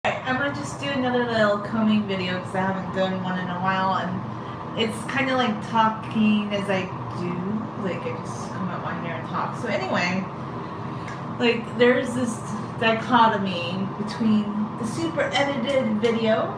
I'm gonna just do another little combing video because I haven't done one in a while, and it's kind of like talking as I do. Like I just comb out my hair and talk. So anyway, like there's this dichotomy between the super edited video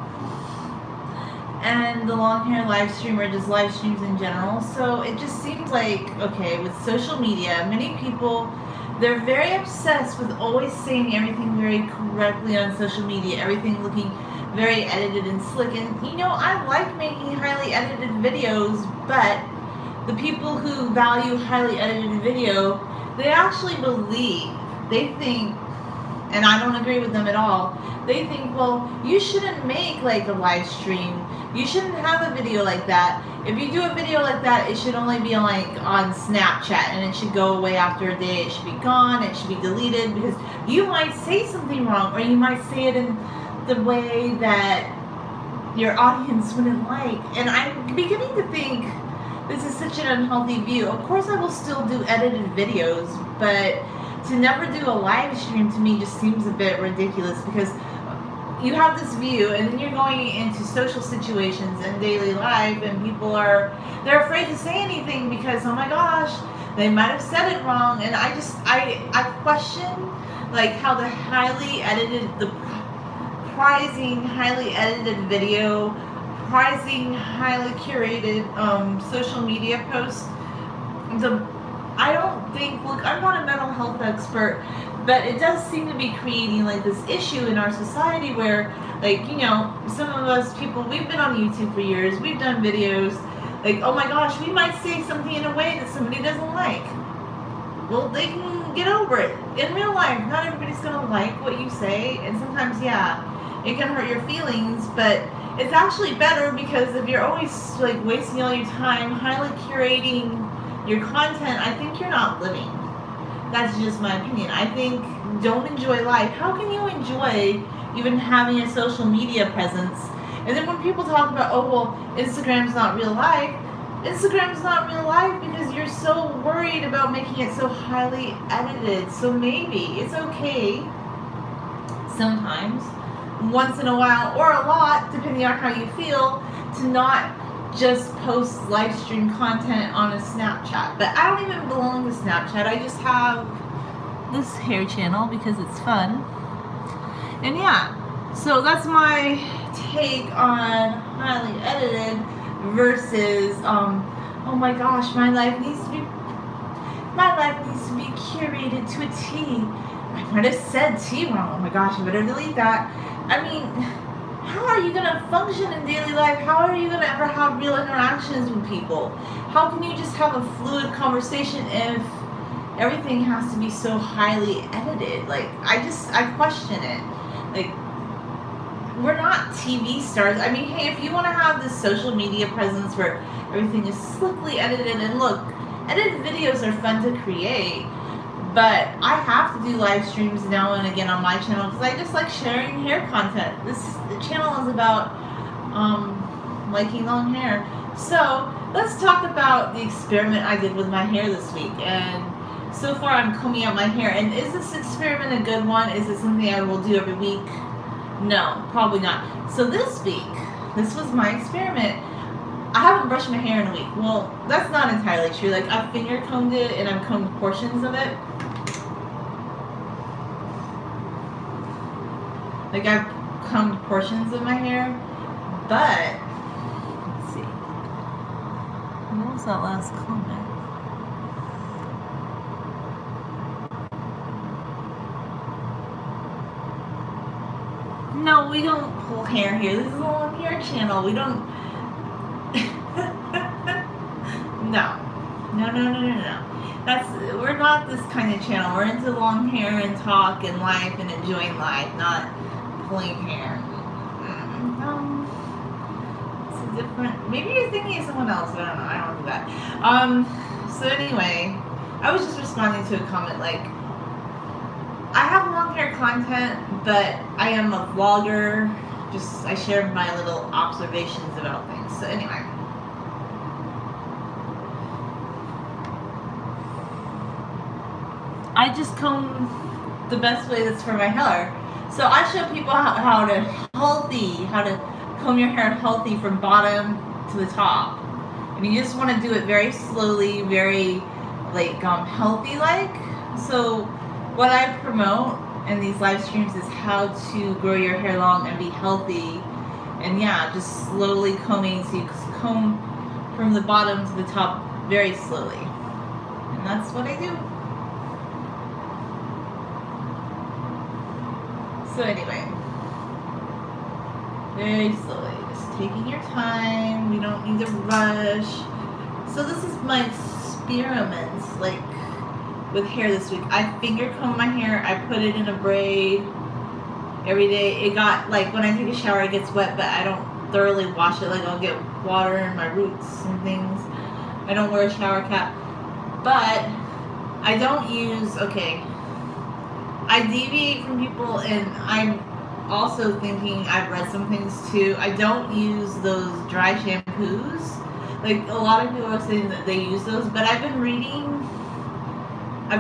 and the long hair live stream or just live streams in general. So it just seems like, okay, with social media, many people, they're very obsessed with always saying everything very correctly on social media, everything looking very edited and slick. And you know, I like making highly edited videos, but the people who value highly edited video, they actually believe, they think, and I don't agree with them at all, they think, well, you shouldn't make like a live stream. You shouldn't have a video like that. If you do a video like that, it should only be like on Snapchat, and it should go away after a day. It should be gone. It should be deleted because you might say something wrong, or you might say it in the way that your audience wouldn't like. And I'm beginning to think this is such an unhealthy view. Of course, I will still do edited videos, but to never do a live stream to me just seems a bit ridiculous because you have this view and then you're going into social situations and daily life, and people they're afraid to say anything because, oh my gosh, they might have said it wrong. And I question like how the prizing highly edited video, prizing highly curated social media posts, I don't think, look, I'm not a mental health expert, but it does seem to be creating like this issue in our society where, like, you know, some of us people, we've been on YouTube for years, we've done videos, like, oh my gosh, we might say something in a way that somebody doesn't like. Well, they can get over it. In real life, not everybody's gonna like what you say, and sometimes, yeah, it can hurt your feelings, but it's actually better because if you're always like wasting all your time highly curating your content, I think you're not living. That's just my opinion. I think don't enjoy life. How can you enjoy even having a social media presence? And then when people talk about, oh, well, Instagram's not real life, Instagram's not real life because you're so worried about making it so highly edited. So maybe it's okay sometimes, once in a while, or a lot, depending on how you feel, to not just post live stream content on a Snapchat. But I don't even belong to Snapchat. I just have this hair channel because it's fun. And yeah, so that's my take on highly edited versus oh my gosh, my life needs to be curated to a T. I might have said T wrong. Oh my gosh, I better delete that. I mean, how are you going to function in daily life? How are you going to ever have real interactions with people? How can you just have a fluid conversation if everything has to be so highly edited? Like, I question it. Like, we're not TV stars. I mean, hey, if you want to have this social media presence where everything is slickly edited, and look, edited videos are fun to create, but I have to do live streams now and again on my channel because I just like sharing hair content. The channel is about liking long hair. So let's talk about the experiment I did with my hair this week. And so far I'm combing out my hair. And is this experiment a good one? Is it something I will do every week? No, probably not. So this week, this was my experiment. I haven't brushed my hair in a week. Well, that's not entirely true. Like, I've finger combed it and I've combed portions of it. Like, I've combed portions of my hair, but let's see. What was that last comment? No, we don't pull hair here. This is a long hair channel. We don't. No. We're not this kind of channel. We're into long hair and talk and life and enjoying life, not pulling hair. It's a different. Maybe you're thinking of someone else, but I don't know. I don't do that. So anyway, I was just responding to a comment like, I have long hair content, but I am a vlogger. I share my little observations about things. So anyway. I just comb the best way that's for my hair. So I show people how to comb your hair healthy from bottom to the top. And you just want to do it very slowly, very like healthy like. So what I promote in these live streams is how to grow your hair long and be healthy. And yeah, just slowly combing, so you comb from the bottom to the top very slowly. And that's what I do. So anyway, very slowly, just taking your time. We don't need to rush. So this is my experiments, like with hair this week. I finger comb my hair. I put it in a braid every day. It got, like, when I take a shower it gets wet, but I don't thoroughly wash it. Like, I'll get water in my roots and things. I don't wear a shower cap. But I don't use, okay, I deviate from people, and I'm also thinking, I've read some things too, I don't use those dry shampoos. Like, a lot of people are saying that they use those, but I've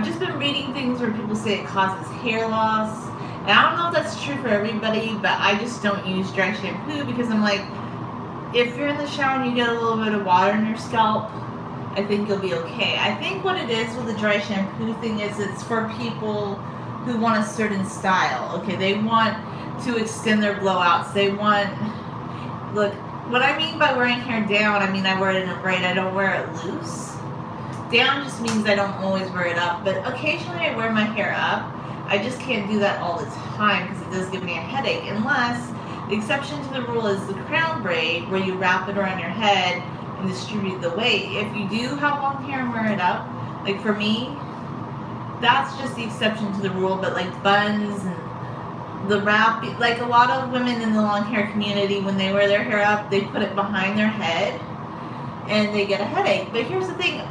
just been reading things where people say it causes hair loss. And I don't know if that's true for everybody, but I just don't use dry shampoo because I'm like, if you're in the shower and you get a little bit of water in your scalp, I think you'll be okay. I think what it is with the dry shampoo thing is it's for people who want a certain style. Okay, they want to extend their blowouts. They want, look, what I mean by wearing hair down, I mean I wear it in a braid. I don't wear it loose. Down just means I don't always wear it up, but occasionally I wear my hair up. I just can't do that all the time because it does give me a headache, unless the exception to the rule is the crown braid, where you wrap it around your head and distribute the weight. If you do have long hair and wear it up, like for me, that's just the exception to the rule. But like buns and the wrap, like a lot of women in the long hair community, when they wear their hair up, they put it behind their head and they get a headache. But here's the thing,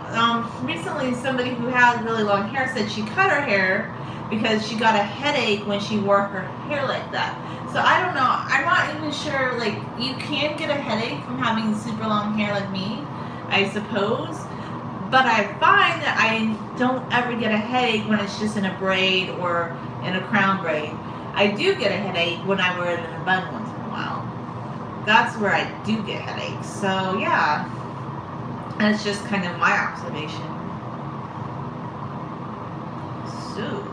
recently somebody who had really long hair said she cut her hair because she got a headache when she wore her hair like that. So I don't know, I'm not even sure, like, you can get a headache from having super long hair like me, I suppose, but I find that I don't ever get a headache when it's just in a braid or in a crown braid. I do get a headache when I wear it in a bun once in a while. That's where I do get headaches. So yeah, and it's just kind of my observation. So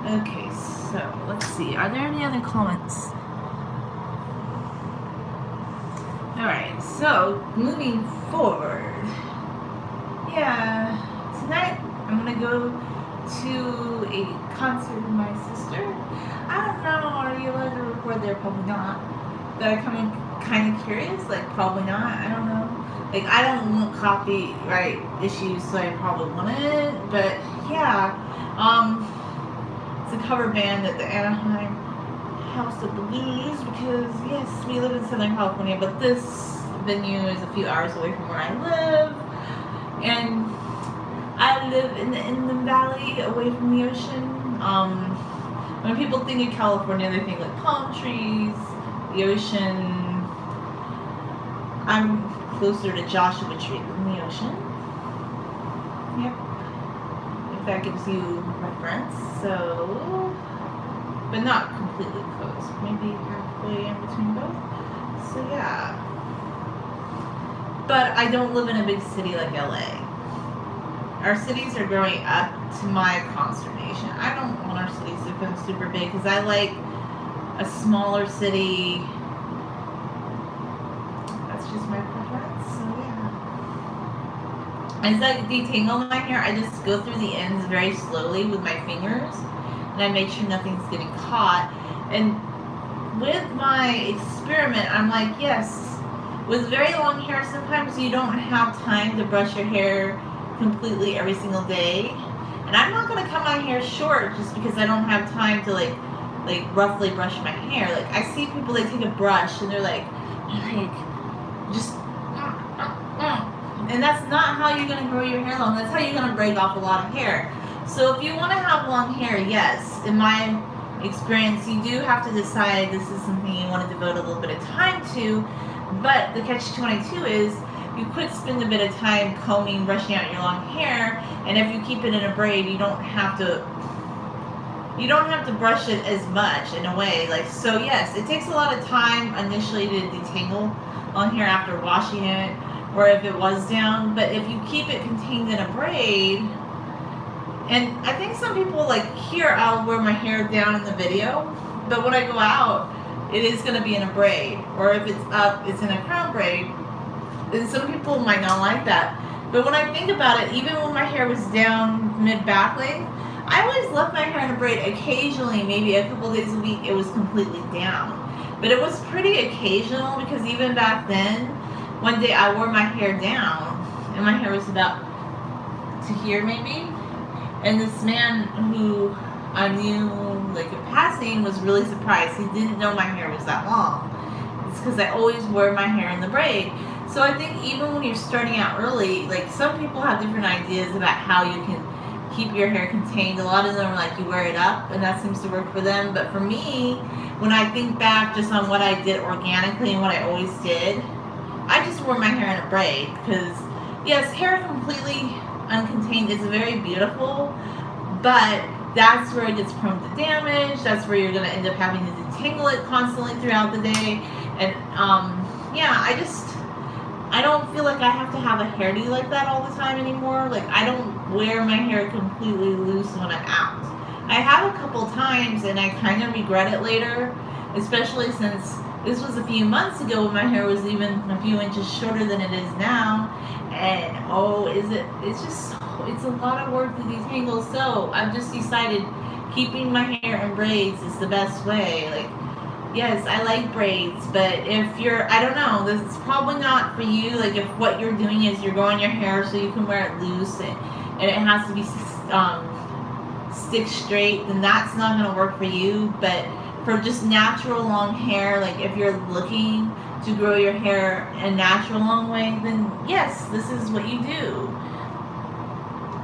okay, so let's see. Are there any other comments? Alright, so moving forward. Yeah, tonight I'm gonna go to a concert with my sister. I don't know, are you allowed to record there? Probably not. But I come in kind of curious, like probably not, I don't know. Like, I don't want copyright issues, so I probably wouldn't. But yeah, it's a cover band at the Anaheim House of Blues, because yes, we live in Southern California, but this venue is a few hours away from where I live, and I live in the Inland Valley, away from the ocean. When people think of California, they think like palm trees, the ocean. I'm closer to Joshua Tree than the ocean. Yep. If that gives you reference. So, but not completely close. Maybe halfway in between both. So yeah. But I don't live in a big city like LA. Our cities are growing up to my consternation. I don't want our cities to become super big because I like a smaller city. That's just my preference. So yeah. As I detangle my hair, I just go through the ends very slowly with my fingers, and I make sure nothing's getting caught. And with my experiment, I'm like, yes, with very long hair, sometimes you don't have time to brush your hair completely every single day. And I'm not going to cut my hair short just because I don't have time to like roughly brush my hair. Like, I see people, they take a brush and they're like just and that's not how you're going to grow your hair long. That's how you're going to break off a lot of hair. So if you want to have long hair, yes, in my experience, you do have to decide this is something you want to devote a little bit of time to. But the catch-22 is you could spend a bit of time combing, brushing out your long hair, and if you keep it in a braid, you don't have to you don't have to brush it as much in a way. Like, so yes, it takes a lot of time initially to detangle on hair after washing it, or if it was down. But if you keep it contained in a braid, and I think some people, like here, I'll wear my hair down in the video, but when I go out, it is going to be in a braid, or if it's up, it's in a crown braid. And some people might not like that. But when I think about it, even when my hair was down mid-back length, I always left my hair in a braid. Occasionally, maybe a couple days a week, it was completely down. But it was pretty occasional, because even back then, one day I wore my hair down, and my hair was about to here maybe. And this man who I knew, like in passing, was really surprised. He didn't know my hair was that long. It's because I always wear my hair in the braid. So I think even when you're starting out early, like some people have different ideas about how you can keep your hair contained. A lot of them are like you wear it up, and that seems to work for them. But for me, when I think back just on what I did organically and what I always did, I just wore my hair in a braid, because yes, hair completely uncontained is very beautiful, but that's where it gets prone to damage. That's where you're going to end up having to detangle it constantly throughout the day. And yeah, I don't feel like I have to have a hairdo like that all the time anymore. Like, I don't wear my hair completely loose when I'm out. I have a couple times, and I kind of regret it later, especially since this was a few months ago when my hair was even a few inches shorter than it is now. And it's a lot of work to detangle. So I've just decided keeping my hair in braids is the best way. Like, yes, I like braids, but if you're, I don't know, this is probably not for you. Like, if what you're doing is you're growing your hair so you can wear it loose, and it has to be stick straight, then that's not going to work for you. But for just natural long hair, like if you're looking to grow your hair a natural long way, then yes, this is what you do.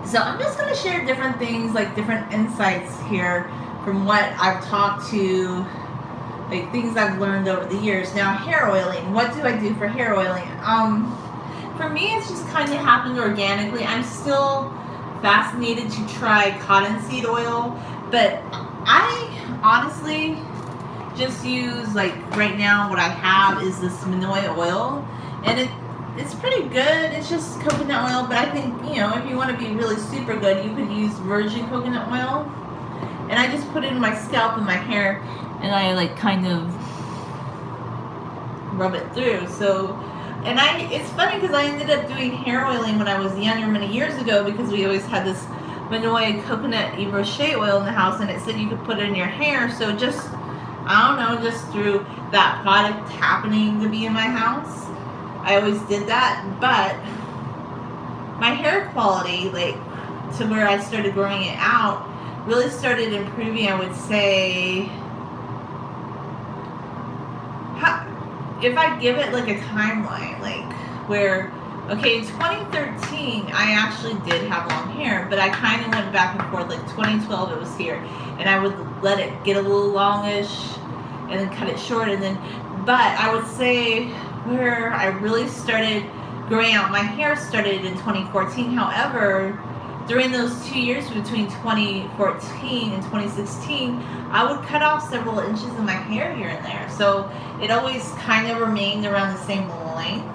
So I'm just going to share different things, like different insights here from what I've talked to, like things I've learned over the years. Now, hair oiling. What do I do for hair oiling? For me, it's just kind of happened organically. I'm still fascinated to try cottonseed oil, but I honestly just use, like right now what I have is this Manoi oil, and it's pretty good. It's just coconut oil, but I think, you know, if you want to be really super good, you could use virgin coconut oil. And I just put it in my scalp and my hair, and I like kind of rub it through. So, and it's funny because I ended up doing hair oiling when I was younger many years ago, because we always had this Manoi coconut Yves Rocher oil in the house, and it said you could put it in your hair. So just, I don't know, just through that product happening to be in my house, I always did that. But my hair quality, like to where I started growing it out, really started improving, I would say, if I give it like a timeline, like where, okay, in 2013, I actually did have long hair, but I kind of went back and forth. Like 2012, it was here, and I would let it get a little longish, and then cut it short, and then, but I would say where I really started growing out my hair started in 2014. However, during those 2 years between 2014 and 2016, I would cut off several inches of my hair here and there. So it always kind of remained around the same length.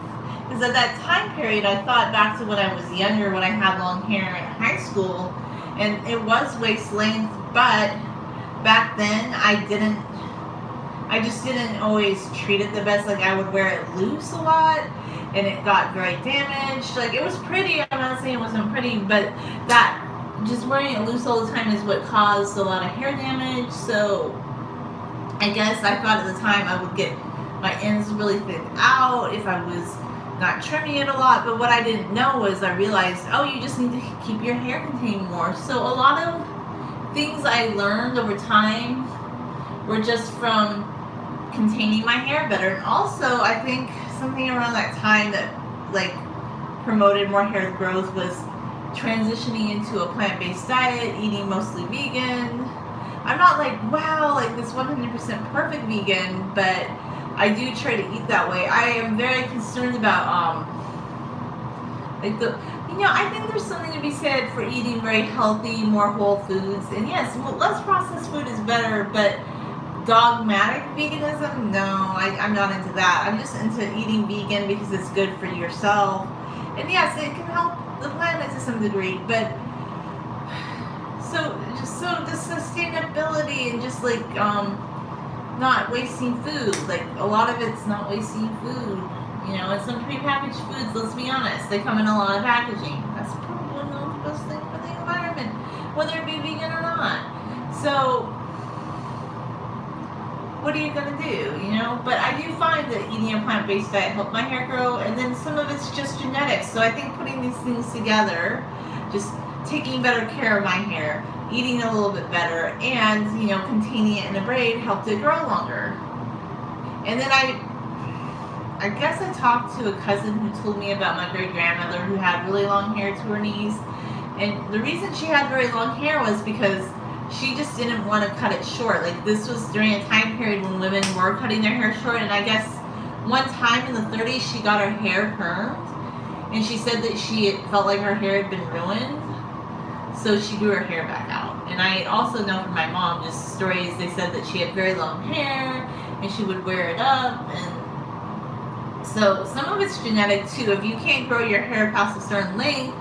Because at that time period, I thought back to when I was younger, when I had long hair in high school, and it was waist length, but back then I just didn't always treat it the best. Like, I would wear it loose a lot, and it got very damaged. Like, it was pretty, I'm not saying it wasn't pretty, but that, just wearing it loose all the time is what caused a lot of hair damage. So I guess I thought at the time I would get my ends really thick out if I was not trimming it a lot. But what I didn't know was, I realized, oh, you just need to keep your hair contained more. So a lot of things I learned over time were just from containing my hair better. And also, I think something around that time that like promoted more hair growth was transitioning into a plant-based diet, eating mostly vegan. I'm not like, wow, like this 100% perfect vegan, but I do try to eat that way. I am very concerned about Like I think there's something to be said for eating very healthy, more whole foods. And yes, less processed food is better, but dogmatic veganism, no, I'm not into that. I'm just into eating vegan because it's good for yourself. And yes, it can help the planet to some degree, but so the sustainability and just like not wasting food. Like a lot of it's not wasting food. And some prepackaged foods, let's be honest, they come in a lot of packaging. That's probably not the best thing for the environment, whether it be vegan or not. So, what are you going to do, But I do find that eating a plant-based diet helped my hair grow, and then some of it's just genetics. So I think putting these things together, just taking better care of my hair, eating a little bit better, and, containing it in a braid helped it grow longer. And then I guess I talked to a cousin who told me about my great-grandmother who had really long hair to her knees. And the reason she had very long hair was because she just didn't want to cut it short. Like, this was during a time period when women were cutting their hair short. And I guess one time in the 30s, she got her hair permed. And she said that she felt like her hair had been ruined. So she grew her hair back out. And I also know from my mom, just stories, they said that she had very long hair and she would wear it up. And so some of it's genetic too. If you can't grow your hair past a certain length,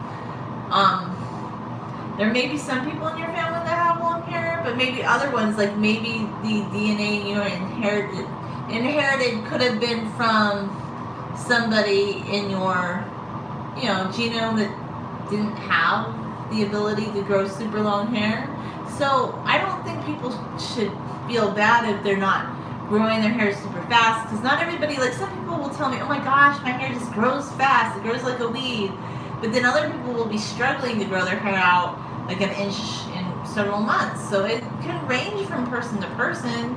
there may be some people in your family that have long hair, but maybe other ones, like maybe the DNA inherited could have been from somebody in your genome that didn't have the ability to grow super long hair. So I don't think people should feel bad if they're not growing their hair super fast, because not everybody, like some people will tell me, oh my gosh, my hair just grows fast, it grows like a weed. But then other people will be struggling to grow their hair out like an inch in several months. So it can range from person to person.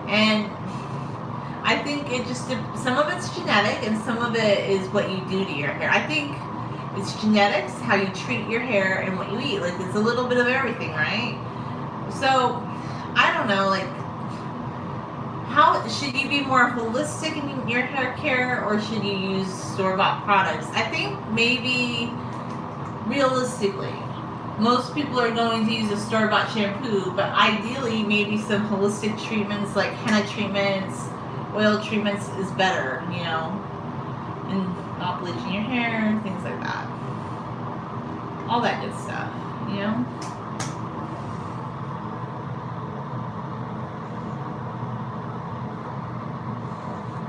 And I think it just, some of it's genetic and some of it is what you do to your hair. I think it's genetics, how you treat your hair, and what you eat. Like, it's a little bit of everything, right? So, I don't know, like, how should you be more holistic in your hair care, or should you use store-bought products? I think maybe realistically, most people are going to use a store-bought shampoo, but ideally maybe some holistic treatments like henna treatments, oil treatments is better, and not bleaching your hair, things like that. All that good stuff,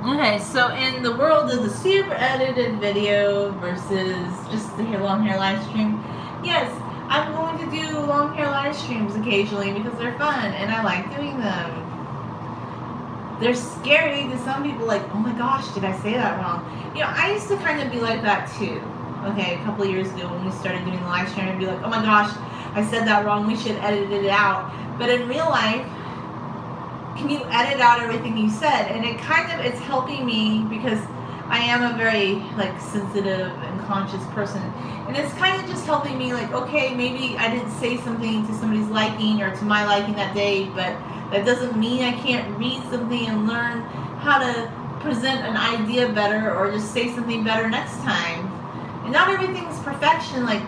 Okay, so in the world of the super edited video versus just the long hair live stream, yes, I'm going to do long hair live streams occasionally because they're fun and I like doing them. They're scary to some people, like, oh my gosh, did I say that wrong? I used to kind of be like that too. Okay, a couple of years ago when we started doing the live stream, I'd be like, oh my gosh, I said that wrong, we should edit it out. But in real life, can you edit out everything you said? And it's helping me because I am a very sensitive and conscious person. And it's kind of just helping me, like, okay, maybe I didn't say something to somebody's liking or to my liking that day, but that doesn't mean I can't read something and learn how to present an idea better or just say something better next time. And not everything's perfection. Like,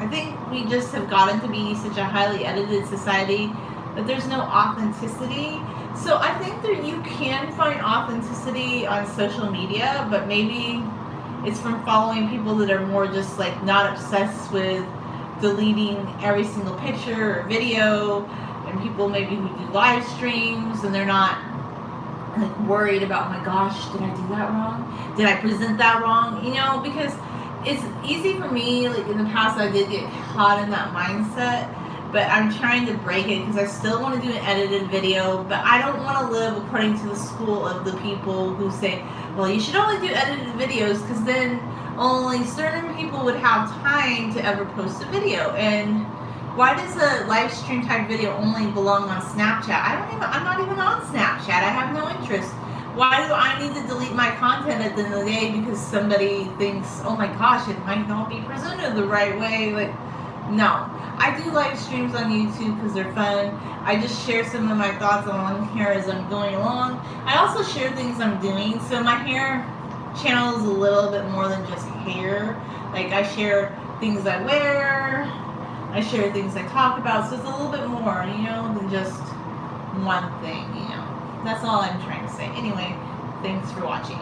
I think we just have gotten to be such a highly edited society that there's no authenticity. So I think that you can find authenticity on social media, but maybe it's from following people that are more just not obsessed with deleting every single picture or video, and people maybe who do live streams and they're not worried about, oh my gosh, did I do that wrong? Did I present that wrong? Because it's easy for me, in the past I did get caught in that mindset, but I'm trying to break it because I still want to do an edited video, but I don't want to live according to the school of the people who say, well, you should only do edited videos because then only certain people would have time to ever post a video. And why does a live stream type video only belong on Snapchat? I'm not even on Snapchat. I have no interest. Why do I need to delete my content at the end of the day because somebody thinks, oh my gosh, it might not be presented the right way? No. I do live streams on YouTube because they're fun. I just share some of my thoughts on hair as I'm going along. I also share things I'm doing. So my hair channel is a little bit more than just hair. Like, I share things I wear, I share things I talk about, so it's a little bit more, you know, than just one thing, you know. That's all I'm trying to say. Anyway, thanks for watching.